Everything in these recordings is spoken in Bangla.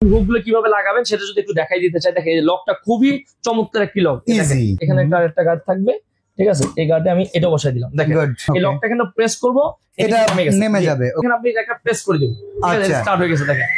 হুকগুলো কিভাবে লাগাবেন সেটা যদি একটু দেখাই দিতে চাই। দেখেন এই লকটা খুবই চমৎকার একটি লক। এখানে একটা গার্ড থাকবে, ঠিক আছে? এই গার্ডে আমি এটা বসাই দিলাম। দেখেন এই লকটা এখানে প্রেস করব, এটা নেমে যাবে। এখানে আপনি একটা প্রেস করে দিবেন, স্টার্ট হয়ে গেছে। দেখেন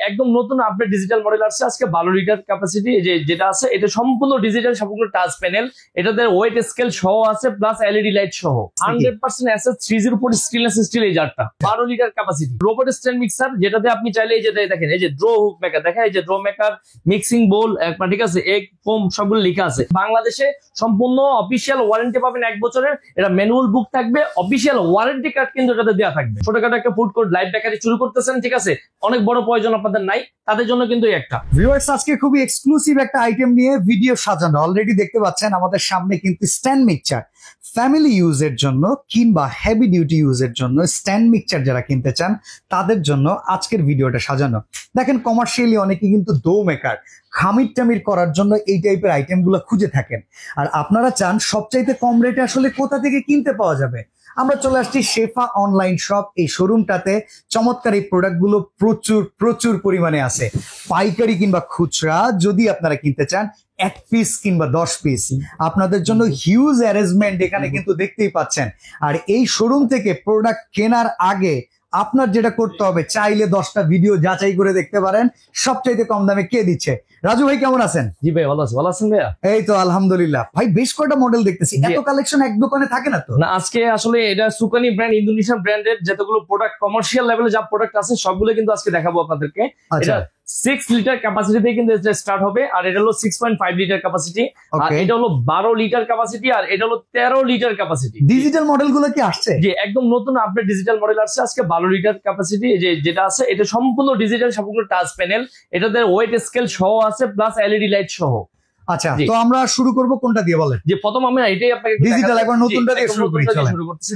একদম নতুন আপডেট ডিজিটাল মডেল আসছে আজকে। 12 লিটার ক্যাপাসিটি যেটা আছে এটা সম্পূর্ণ ডিজিটাল, সম্পূর্ণ টাচ প্যানেল। এটাতে ওয়েট স্কেল সহ আছে, প্লাস এলইডি লাইট সহ। 100% এসএস 304 স্টেনলেস স্টিল এই জারটা। 12 litre capacity robot stand mixer, যেটাতে আপনি চাইলে এই যে দেখেন এই যে ড্র হুক মেকার, দেখেন এই যে ড্র মেকার, মিক্সিং বোল, ঠিক আছে, এগ ফোম সবগুলো লেখা আছে। বাংলাদেশে সম্পূর্ণ অফিসিয়াল ওয়ারেন্টি পাবেন 1 বছরের। এটা ম্যানুয়াল বুক থাকবে, অফিসিয়াল ওয়ারেন্টি কার্ড কিন্তু এটাতে দেওয়া থাকবে। ছোটখাটো একটা ফুড কোর্ট লাইভ বেকারি শুরু করতেছেন, ঠিক আছে, অনেক বড় প্রয়োজন আপনাদের নাই, তাদের জন্য কিন্তু একটা। ভিউয়ার্স আজকে খুবই এক্সক্লুসিভ একটা আইটেম নিয়ে ভিডিও সাজানো। অলরেডি দেখতে পাচ্ছেন আমাদের সামনে কিন্তু স্ট্যান্ড মিক্সচার, ফ্যামিলি ইউজের জন্য কিংবা হেভি ডিউটি ইউজের জন্য স্ট্যান্ড মিক্সচার যারা কিনতে চান তাদের জন্য আজকের ভিডিওটা সাজানো। দেখেন কমার্শিয়ালি অনেকে কিন্তু ডো মেকার, খামির টামির করার জন্য এই টাইপের আইটেমগুলো খুঁজে থাকেন, আর আপনারা চান সবচাইতে কম রেটে আসলে কোথা থেকে কিনতে পাওয়া যাবে। আমরা চলে আসছি শেফা অনলাইন শপ। এই শোরুমটাতে চমৎকার এই প্রোডাক্টগুলো প্রচুর প্রচুর পরিমাণে আছে। পাইকারি কিংবা খুচরা যদি আপনারা কিনতে চান, 1 পিস কিংবা 10 পিস, আপনাদের জন্য হিউজ অ্যারেঞ্জমেন্ট এখানে কিন্তু দেখতেই পাচ্ছেন। আর এই শোরুম থেকে প্রোডাক্ট কেনার আগে আপনার যেটা করতে হবে, চাইলে 10টা ভিডিও যাচাই করে দেখতে পারেন সবচাইতে কম দামে কে দিচ্ছে। রাজু ভাই কেমন আছেন? জি ভাই ভালো আছি। ভালো আছেন ভাইয়া? এই তো আলহামদুলিল্লাহ। ভাই বেশ কয়টা মডেল দেখতেছি, এত কালেকশন এক দোকানে থাকে না তো? না, আজকে আসলে এটা সুকানি ব্র্যান্ড, ইন্দোনেশিয়ান ব্র্যান্ডের যতগুলো প্রোডাক্ট কমার্শিয়াল লেভেলে যা প্রোডাক্ট আছে সবগুলো কিন্তু আজকে দেখাবো আপনাদেরকে। এটা 6 লিটার ক্যাপাসিটি থেকে কিন্তু স্টার্ট হবে, আর এটা হলো 6.5 লিটার ক্যাপাসিটি, আর এটা হলো 12 লিটার ক্যাপাসিটি, আর এটা হলো 13 লিটার ক্যাপাসিটি। ডিজিটাল মডেল গুলো কি আসছে? জি একদম নতুন আপডেট ডিজিটাল মডেল আসছে আজকে। 12 লিটার ক্যাপাসিটি যেটা আছে এটা সম্পূর্ণ ডিজিটাল, সম্পূর্ণ টাচ প্যানেল। এটাতে ওয়েট স্কেল সহ আছে, প্লাস এলইডি লাইট সহ। আচ্ছা, তো আমরা শুরু করব কোনটা দিয়ে বলেন? যে প্রথম আমি এটাই আপনাকে ডিজিটাল একবার নতুনটা দিয়ে শুরু করি। শুরু করতেছি।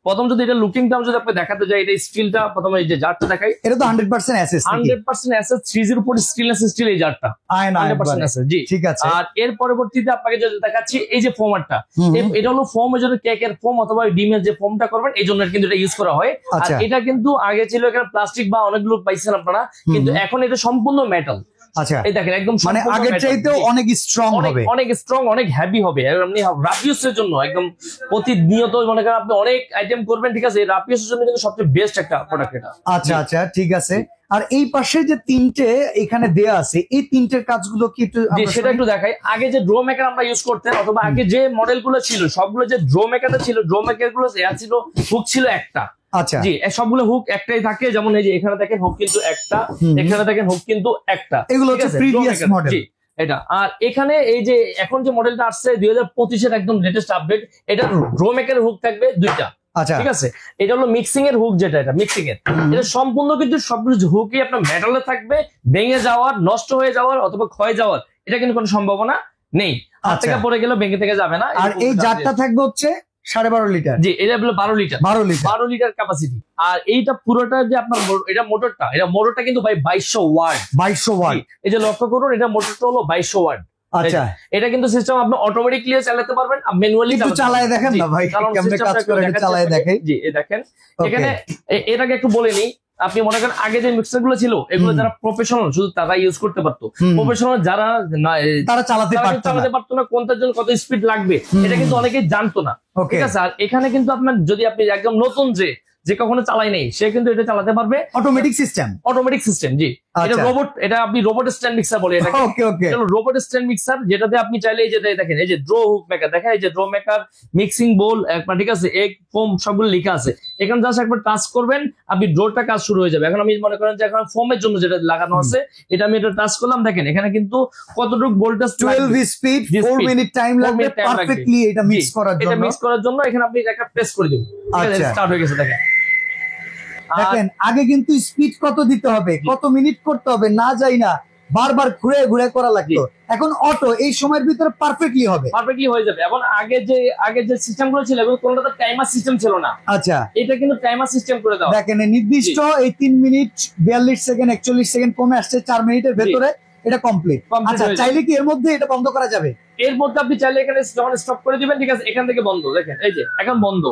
প্রথম যদি এটা লুকিংটাও যদি আপনি দেখাতে যাই, এটা স্টিলটা প্রথমে এই যে জারটা দেখাই, এটা তো 100% এসএস 100% এসএস 304 স্টেনলেস স্টিল এই জারটা 100% এসএস। জি ঠিক আছে। আর এর পরবর্তীতে আপনাকে যেটা দেখাচ্ছি এই যে ফোমারটা, এটা হলো ফোম, এর জন্য কেকের ফোম অথবা ডিমের যে ফোমটা করবেন এই জন্য কিন্তু এটা ইউজ করা হয়। আর এটা কিন্তু আগে ছিল এখানে প্লাস্টিক বা অনেকগুলো পাইছেন আপনারা, কিন্তু এখন এটা সম্পূর্ণ মেটাল। আচ্ছা, এই দেখেন একদম মানে আগের চাইতেও অনেক স্ট্রং হবে, অনেক স্ট্রং, অনেক হেভি হবে। আপনি রাফিউসের জন্য একদম প্রতিনিয়ত মনে করেন আপনি অনেক আইটেম করবেন, ঠিক আছে, রাফিউসের জন্য কিন্তু সবচেয়ে বেস্ট একটা প্রোডাক্ট এটা। আচ্ছা আচ্ছা ঠিক আছে। আর এই পাশে যে তিনটে এখানে দেয়া আছে, এই তিনটের কাজগুলো কি একটু সেটা একটু দেখাই। আগে যে ড্রো মেকার আমরা ইউজ করতেন, অথবা আগে যে মডেল গুলো ছিল সবগুলো যে ড্রো মেকারটা ছিল, ড্রো মেকার গুলো ছিল হুক ছিল একটা। আচ্ছা জি সবগুলো হুক একটাই থাকে, যেমন এই যে এখানে দেখেন হুক কিন্তু একটা, এখানে দেখেন হুক কিন্তু একটা, এগুলো হচ্ছে প্রিভিয়াস মডেল। এটা আর এখানে এই যে এখন যে মডেলটা আসছে 2025 এর একদম লেটেস্ট আপডেট, এটা ড্রো মেকারের হুক থাকবে 2টা। আচ্ছা ঠিক আছে। এটা হলো মিক্সিং এর হুক, যেটা এটা মিক্সিং এর, এটা সম্পূর্ণ কিন্তু সবকিছু হুকই আপনার মেটালে থাকবে। ভেঙে যাওয়ার, নষ্ট হয়ে যাওয়ার অথবা ক্ষয় যাওয়ার এটা কিন্তু কোনো সম্ভাবনা নেই। হাত থেকে পড়ে গেলে ভেঙে থেকে যাবে না। আর এই জারটা থাকবে হচ্ছে 12.5 লিটার। জি এটা হলো 12 লিটার, 12 লিটার ক্যাপাসিটি। আর এইটা পুরোটা যে আপনার এটা মোটরটা, কিন্তু ভাই 2200 ওয়াট। 2200 ওয়াট। এই যে লক্ষ্য করুন, এটা মোটরটা হলো 2200 ওয়াট। আচ্ছা, এটা কিন্তু সিস্টেম আপনি অটোমেটিকলি চালাতে পারবেন, ম্যানুয়ালি চালায় দেখেন না ভাই কেমনে কাজ করে, এটা চালায় দেখেন। জি এই দেখেন এখানে এর আগে একটু বলে নিই, আপনি মনে করেন আগে যে মিক্সার গুলো ছিল এগুলো যারা প্রফেশনাল শুধু তারা ইউজ করতে পারতো। প্রফেশনাল যারা তারা চালাতে পারতো না, কোনটার জন্য কত স্পিড লাগবে এটা কিন্তু অনেকেই জানতো না। ঠিক আছে। আর এখানে কিন্তু আপনার যদি আপনি একদম নতুন যে কখনো চালাই নেই, সে কিন্তু এটা চালাতে পারবে। Automatic system. জি এটা রোবট, এটা আপনি রোবট স্ট্যান্ড মিক্সার বলে এটা। রোবট স্ট্যান্ড মিক্সার, যেটাতে আপনি চাইলে এই যে দেখেন এই যে ড্রো হুক মেকার, দেখেন এই যে ড্রো মেকার, মিক্সিং বোল, ঠিক আছে, এগ ফোম সবগুলো লেখা আছে। এখানে জাস্ট একবার টাচ করবেন, আপনি ড্রোটা কাজ শুরু হয়ে যাবে। এখন আমি মনে করেন যে এখন ফোমের জন্য যেটা লাগানো আছে, এটা আমি এটা টাচ করলাম, দেখেন এখানে কিন্তু কতটুকু ভোল্টেজ, 12 স্পিড, 4 মিনিট টাইম লাগবে পারফেক্টলি এটা মিক্স করার জন্য। এখানে আপনি একটা প্রেস করে দিবেন, স্টার্ট হয়ে গেছে। দেখেন আগে কিন্তু স্পিড কত দিতে হবে, কত মিনিট করতে হবে না যাই না, বারবার ঘুরে ঘুরে করা লাগতো। এখন অটো এই সময়ের ভিতরে পারফেক্টলি হয়ে যাবে। এবং আগে যে সিস্টেম গুলো ছিল এগুলো কোনটা টাইমার সিস্টেম ছিল না। আচ্ছা, এটা কিন্তু টাইমার সিস্টেম করে দাও। দেখেন নির্দিষ্ট এই 3 মিনিট 42 সেকেন্ড 41 সেকেন্ড কমে আসছে, 4 মিনিটের ভেতরে এটা কমপ্লিট। আচ্ছা, চাইলে কি এর মধ্যে এটা বন্ধ করা যাবে? এর মধ্যে আপনি চাইলে এখানে যখন স্টপ করে দিবেন, ঠিক আছে, এখান থেকে বন্ধ। দেখেন এই যে এখন বন্ধ।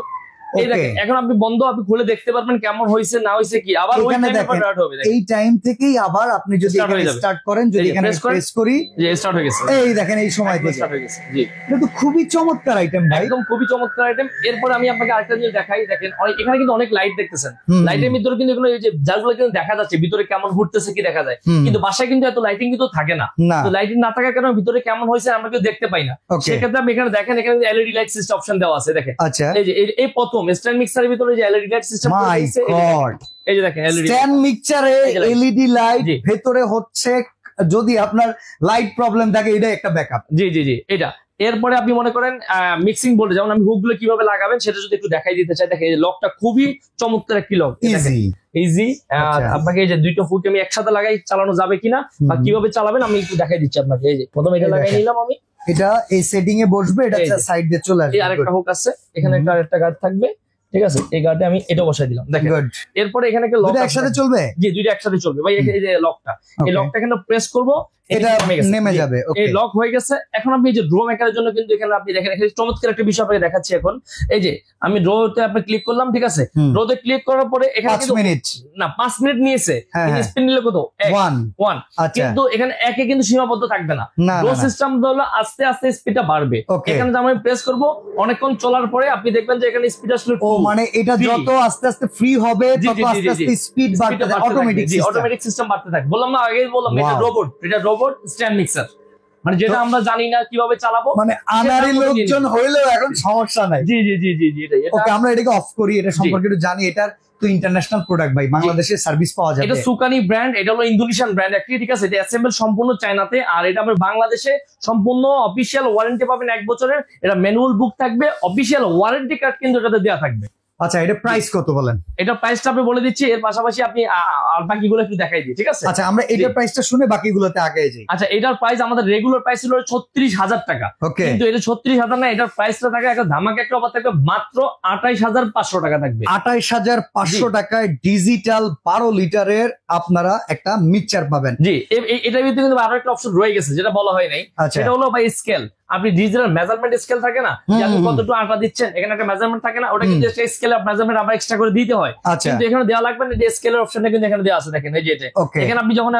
এই দেখেন এখন আপনি বন্ধ, আপনি খুলে দেখতে পারবেন কেমন হয়েছে না হয়েছে কি, আবার ওই এখানে টাইমে দেখেন, স্টার্ট হবে। এই টাইম থেকেই আবার আপনি যদি Start হয়ে এখানে যাবে। স্টার্ট করেন, যদি এই যে এখানে press করেন। প্রেস করি, যে স্টার্ট হয়ে গেছে, এই দেখেন এই সময় থেকে স্টার্ট হয়ে গেছে। জি এটা তো খুবই চমৎকার আইটেম ভাই। একদম খুবই চমৎকার আইটেম। এরপরে আমি আপনাকে আরেকটা জিনিস দেখাই, দেখেন এখানে কিন্তু অনেক লাইট দেখতেছেন, লাইটের ভিতরে কিন্তু এগুলো এই যে যাগুলো কিন্তু দেখা যাচ্ছে ভিতরে কেমন ঘুরতেছে কি দেখা যায়, কিন্তু বাসায় কিন্তু এত লাইটিং কিন্তু থাকে না। না তো লাইটিং না থাকার কারণে ভিতরে কেমন হয়েছে আমরা কেউ দেখতে পাই না। Okay. সেক্ষেত্রে আপনি এখানে দেখেন, এখানে এলইডি লাইট সিস্টেম অপশন দেওয়া আছে দেখেন। আচ্ছা, এই যে এই প্রথম স্ট্যান্ড মিক্সারের ভিতরে যে এলইডি লাইট সিস্টেম মাই গড, এই যে দেখেন এলইডি স্ট্যান্ড মিক্সচারে এই যে light। এলইডি লাইট জি। ভেতরে হচ্ছে, যদি আপনার লাইট প্রবলেম থাকে এটা একটা ব্যাকআপ। জি জি জি এটা। এরপরে আপনি মনে করেন মিক্সিং বোর্ডে যেমন আমি হুক গুলো কিভাবে লাগাবেন সেটা যদি একটু দেখাই দিতে চাই, দেখেন এই লকটা খুবই চমৎকার একটি লক, ইজি। ইজি। আচ্ছা। আপনাকে এই যে দুইটা হুক আমি একসাথে লাগাই চালানো যাবে কিনা বা কিভাবে চালাবেন আমি একটু দেখাই দিচ্ছি আপনাকে। এই যে প্রথমে এটা এই লাগাই দেখেন। নিলাম আমি, এটা এই সেটিং এ বসবে, এটা এই যে। সাইড দিয়ে চলে এই আরেকটা আসবে। হুক আছে, এখানে একটা আরেকটা গার্ড থাকবে, ঠিক আছে, এই গার্ডে আমি এটা বসাই দিলাম দেখেন। গুড, এরপরে এখানে একটা লক দুটো একসাথে চলবে। জি দুইটা একসাথে চলবে ভাই। এই যে লকটা, এই Okay. লকটা এখানে প্রেস করব, এটা নেমে যাবে। এই ওকে, লক হয়ে গেছে। এখন আপনি এই যে ড্র মেকারের জন্য কিন্তু এখানে আপনি দেখেন, এখানে চমৎকার একটা বিষয় আপনাকে দেখাচ্ছি এখন। এই যে আমি ড্রতে আপনি ক্লিক করলাম, ঠিক আছে, ড্রতে ক্লিক করার পরে এখানে 5 কিন্তু মিনিট না 5 মিনিট নিয়েছে, হ্যাঁ, হ্যাঁ। স্পিন নিলে কত 1। 1, আচ্ছা, কিন্তু এখানে একে কিন্তু সীমাবদ্ধ থাকবে না। না ড্র না, না। সিস্টেম হলো আস্তে আস্তে স্পিডটা বাড়বে। Okay. এখানে যে আমি প্রেস করব অনেকক্ষণ চলার পরে আপনি দেখবেন যে এখানে স্পিড আসলে ও মানে এটা Free। যত আস্তে আস্তে ফ্রি হবে জি, তত জি, জি, আস্তে জি, আস্তে জি। স্পিড বাড়বে, অটোমেটিক সিস্টেম। অটোমেটিক সিস্টেম বাড়তে থাকে। বললাম না আগেই বললাম এটা Wow. রোবট, এটা রোবট স্ট্যান্ড মিক্সার, মানে যেটা তো- আমরা জানি না কিভাবে চালাবো। মানে আনারি সেটা আমরা লোকজন হইলেও এখন সমস্যা নাই। জি জি জি জি জি এটাই। এটা ওকে, আমরা এটাকে অফ করি, এটা সম্পর্কে একটু জানি। এটার তো ইন্টারন্যাশনাল প্রোডাক্ট ভাই, বাংলাদেশে সার্ভিস পাওয়া যাবে। এটা সুকানি ব্র্যান্ড, এটা হলো ইন্দোনেশিয়ান ব্র্যান্ড একটি, ঠিক আছে, এটা অ্যাসেম্বল সম্পূর্ণ চায়নাতে। আর এটা আমরা বাংলাদেশে সম্পূর্ণ অফিসিয়াল ওয়ারেন্টি পাবেন 1 বছরের। এটা ম্যানুয়াল বুক থাকবে, অফিসিয়াল ওয়ারেন্টি কার্ড কিন্তু এটাতে দেওয়া থাকবে। আচ্ছা, এটা প্রাইস কত বলেন? এটা প্রাইসটা আপনি বলে দিচ্ছি, এর পাশাপাশি আপনি আর বাকিগুলো একটু দেখাই দিই, ঠিক আছে। আচ্ছা, আমরা এটার প্রাইসটা শুনে বাকিগুলোতে আগে যাই। আচ্ছা, এটার প্রাইস আমাদের রেগুলার প্রাইস ছিল 36,000 টাকা, ওকে, কিন্তু এটা 36,000 না, এটার প্রাইসটা থাকে একটা ধামাকা একটা অফার থাকবে, মাত্র 28,500 টাকা থাকবে। 28,500 টাকায় ডিজিটাল 12 লিটারের আপনারা একটা মিক্সচার পাবেন। জি, এটার ভিতরে কিন্তু আরো একটা অপশন রয়ে গেছে যেটা বলা হয় নাই। আচ্ছা, সেটা হলো ভাই স্কেল। আপনি ডিজিটাল মেজারমেন্ট স্কেল থাকে না, যে আপনি কতটুকু আটা দিচ্ছেন, এখানে একটা মেজারমেন্ট থাকে না, ওটা কিন্তু স্কেল অফ মেজারমেন্ট আমরা এক্সট্রা করে দিতে হয়। আচ্ছা, কিন্তু এখানে দেওয়া লাগবে না, যে স্কেলের অপশনটা কিন্তু এখানে দেওয়া আছে, দেখেন এই যে এটা। ওকে, এখানে আপনি যখন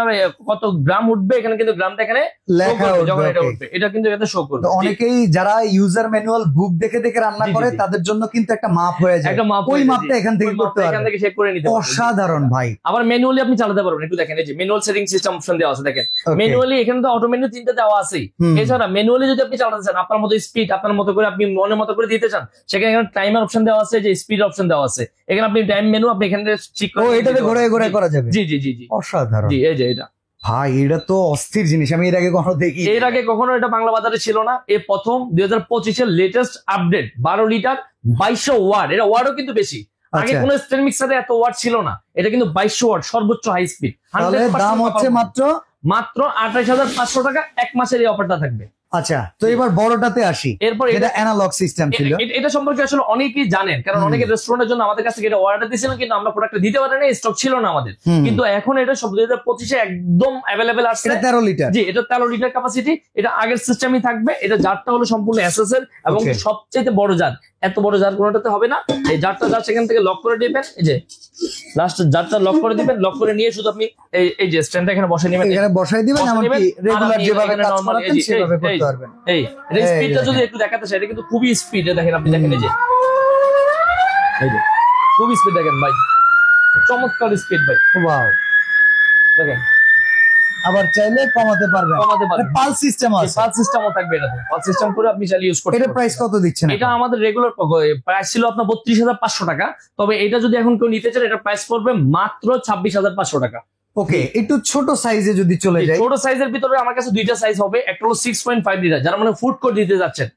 কত গ্রাম উঠবে এখানে কিন্তু গ্রামটা এখানে show লেখা করবে, যখন উঠবে, এটা okay। উঠবে এটা কিন্তু এখানে শো করবে। তো অনেকেই যারা ইউজার ম্যানুয়াল বুক দেখে দেখে রান্না জি, জি, করে, জি। তাদের জন্য কিন্তু একটা মাপ হয়ে যায়। একটা মাপ ওই হয়ে যায়, মাপটা জি। এখান থেকে ওই করতে মাপটা এখান পারবেন। থেকে চেক করে নিতে পারবেন। অসাধারণ ভাই। আবার ম্যানুয়ালি আপনি চালাতে পারবেন, একটু দেখেন এই যে ম্যানুয়াল সেটিং সিস্টেম অপশন দেওয়া আছে, দেখেন Okay. ম্যানুয়ালি এখানে তো অটো মেনু 3টা দেওয়া আছে। এছাড়া ম্যানুয়ালি যদি আপনি চালাতে চান আপনার মতো স্পিড, আপনার মতো করে আপনি মনের মতো করে দিতে চান, সেখানে এখানে টাইমার অপশন দেওয়া আছে, যে স্পিড অপশন দেওয়া আছে। এখানে আপনি টাইম মেনু আপনি এখানে ঠিক ও, করে এটাতে ঘুরে ঘুরে করা যাবে। জি জি জি জি অসাধারণ জি। এই যে এটা ভাই, এটা তো অস্থির জিনিস, আমি এর আগে কখনো দেখি। এর আগে কখনো এটা বাংলা বাজারে ছিল না, এই প্রথম 2025-এর লেটেস্ট আপডেট 12 লিটার 2200 ওয়াট। এটা ওয়াটও কিন্তু বেশি, আগে আচ্ছা, কোনো স্ট্যান্ড মিক্সারে এত ওয়াট ছিল না, এটা কিন্তু 2200 ওয়াট সর্বোচ্চ হাই স্পিড। তাহলে দাম হচ্ছে মাত্র 28,500 টাকা, 1 মাসের এই অফারটা থাকবে। আচ্ছা, তো এবার বড়টাতে আসি, এরপর এটা অ্যানালগ সিস্টেম ছিল। এটা সম্পর্কে আসলে অনেকেই জানেন, কারণ অনেকে রেস্টুরেন্টের জন্য আমাদের কাছ থেকে এটা অর্ডার দিয়েছিলেন, কিন্তু আমরা প্রোডাক্টটা দিতে পারি না, স্টক ছিল না আমাদের। কিন্তু এখন এটা সব 2025-এ একদম অ্যাভেলেবেল আসছে। এটা 13 লিটার। জি, এটা 13 লিটার ক্যাপাসিটি, এটা আগের সিস্টেমই থাকবে। এটা জারটা হলো সম্পূর্ণ এসএস এর এবং Okay. সবচেয়ে বড় জার, এত বড় জার কোনোটাতে হবে না। এই জারটা জাস্ট এখান থেকে লক করে দিবেন, এই যে লাস্ট জারটা লক করে দিবেন, লক করে নিয়ে শুধু আপনি এই যে স্ট্যান্ডটা এখানে বসে নেবেন, এখানে বসাই দিবেন, বসাই এমনকি দিবেন, রেগুলার আর আপনি যেভাবে এখানে কাজ normal করাতেন এই যে, সেভাবে এই, করতে পারবেন। এই এটা এই স্পিডটা যে যদি একটু দেখাতে চাই, এটা কিন্তু খুবই স্পিড। দেখেন আপনি দেখেন এই যে এই যে খুবই স্পিড, দেখেন ভাই, চমৎকার স্পিড ভাই, ওয়াও। দেখেন আবার চাইলে কমাতে পারবেন, কমাতে পারবেন। পালস সিস্টেম আছে। পালস সিস্টেমও থাকবে, এটাতে পালস সিস্টেম করে আপনি চালিয়ে ইউজ করতে এটা পারবেন। প্রাইস কত দিচ্ছেন? এটা আমাদের রেগুলার প্রাইস ছিল আপনার 32,500 টাকা, তবে এটা যদি এখন কেউ নিতে চান এটা প্রাইস পড়বে মাত্র 26,500 টাকা। ওকে, একটু ছোট সাইজে যদি চলে যায়। ছোট সাইজের ভিতরে আমার কাছে দুইটা সাইজ হবে, একটা হলো 6.5 লিটার, যারা মানে ফুড কোর্ট দিতে যাচ্ছেন,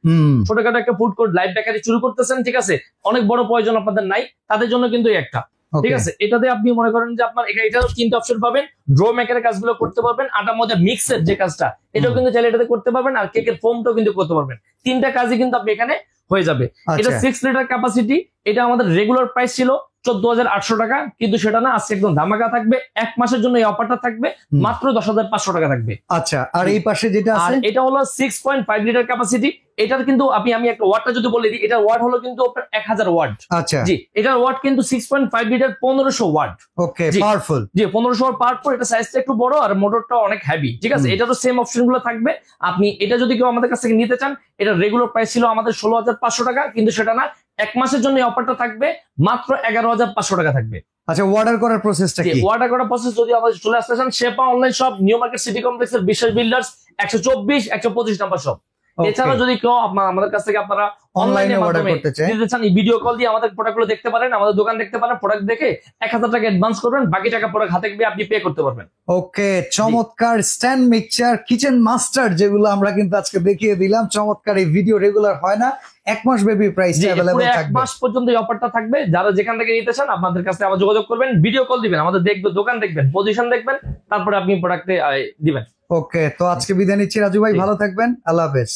ছোটখাটো একটা ফুড কোর্ট লাইভ বেকারি শুরু করতেছেন, ঠিক আছে, অনেক বড় প্রয়োজন আপনাদের নাই, তাদের জন্য কিন্তু এই একটা, ঠিক আছে। এটাতে আপনি মনে করেন যে আপনার এটা 3টা অপশন পাবেন, ড্র মেকারের কাজগুলো করতে পারবেন, আটা মধ্যে মিক্সের যে কাজটা এটাও কিন্তু চাইলে এটাতে করতে পারবেন, আর কেকের ফোমটাও কিন্তু করতে পারবেন। 3টা কাজই কিন্তু আপনি এখানে হয়ে যাবে। এটা 6 লিটার ক্যাপাসিটি, এটা আমাদের রেগুলার প্রাইস ছিল 14,800 টাকা, কিন্তু সেটা না, আজকে একদম ধামাকা থাকবে, 1 মাসের জন্য এই অফারটা থাকবে, মাত্র 10,500 টাকা থাকবে। আচ্ছা, আর এই পাশে যেটা আর আছে এটা হলো 6.5 লিটার ক্যাপাসিটি। এটার কিন্তু আমি একটা ওয়াটটা যদি বলে দিই, এটার ওয়াট হলো কিন্তু আপনার 1000 ওয়াট। আচ্ছা, জি, এটার ওয়াট কিন্তু 6.5 লিটার 1500 ওয়াট। ওকে, জি। পাওয়ারফুল। জি, 1500 ওয়াট পাওয়ারফুল। এটা সাইজটা একটু বড় আর মোটরটা অনেক হেভি, ঠিক আছে। এটারও সেম অপশন গুলো থাকবে। আপনি এটা যদি কেউ আমাদের কাছ থেকে নিতে চান, এটা রেগুলার প্রাইস ছিল আমাদের 16,500 টাকা, কিন্তু সেটা না, 1 মাসের জন্য এই অফারটা থাকবে, মাত্র 11,500 টাকা থাকবে। আচ্ছা, অর্ডার করার প্রসেসটা কি? অর্ডার করার প্রসেস যদি আমাদের চলে আসতে চান, শেপা online shop, new market city কমপ্লেক্সের বিশ্বাস বিল্ডার্স 124 125 নাম্বার শপ। এছাড়াও যদি কেউ আমাদের কাছ থেকে আপনারা অনলাইনে অনলাইনে অর্ডার করতে চান, নিতে চান, ভিডিও কল দিয়ে আমাদের প্রোডাক্টগুলো দেখতে পারেন, আমাদের দোকান দেখতে পারেন, প্রোডাক্ট দেখে 1000 টাকা অ্যাডভান্স করবেন, বাকি টাকা প্রোডাক্ট হাতে পেয়ে আপনি পে করতে পারবেন। ওকে, চমৎকার স্ট্যান্ড মিক্সচার কিচেন মাস্টার, যেগুলো আমরা কিন্তু আজকে দেখিয়ে দিলাম। চমৎকার, এই ভিডিও রেগুলার হয় না, 1 মাস বেবি প্রাইসটা अवेलेबल 1 থাকবে। মাস পর্যন্ত এই অফারটা থাকবে। যারা যেখান থেকে নিতে চান, আপনাদের কাছে আবার যোগাযোগ করবেন, ভিডিও কল দিবেন, আমাদের দেখবেন, দোকান দেখবেন, পজিশন দেখবেন, তারপরে আপনি প্রোডাক্টে দিবেন। ওকে, তো আজকে বিদায় নিচ্ছি রাজু ভাই, ভালো থাকবেন, আল্লাহ হাফেজ।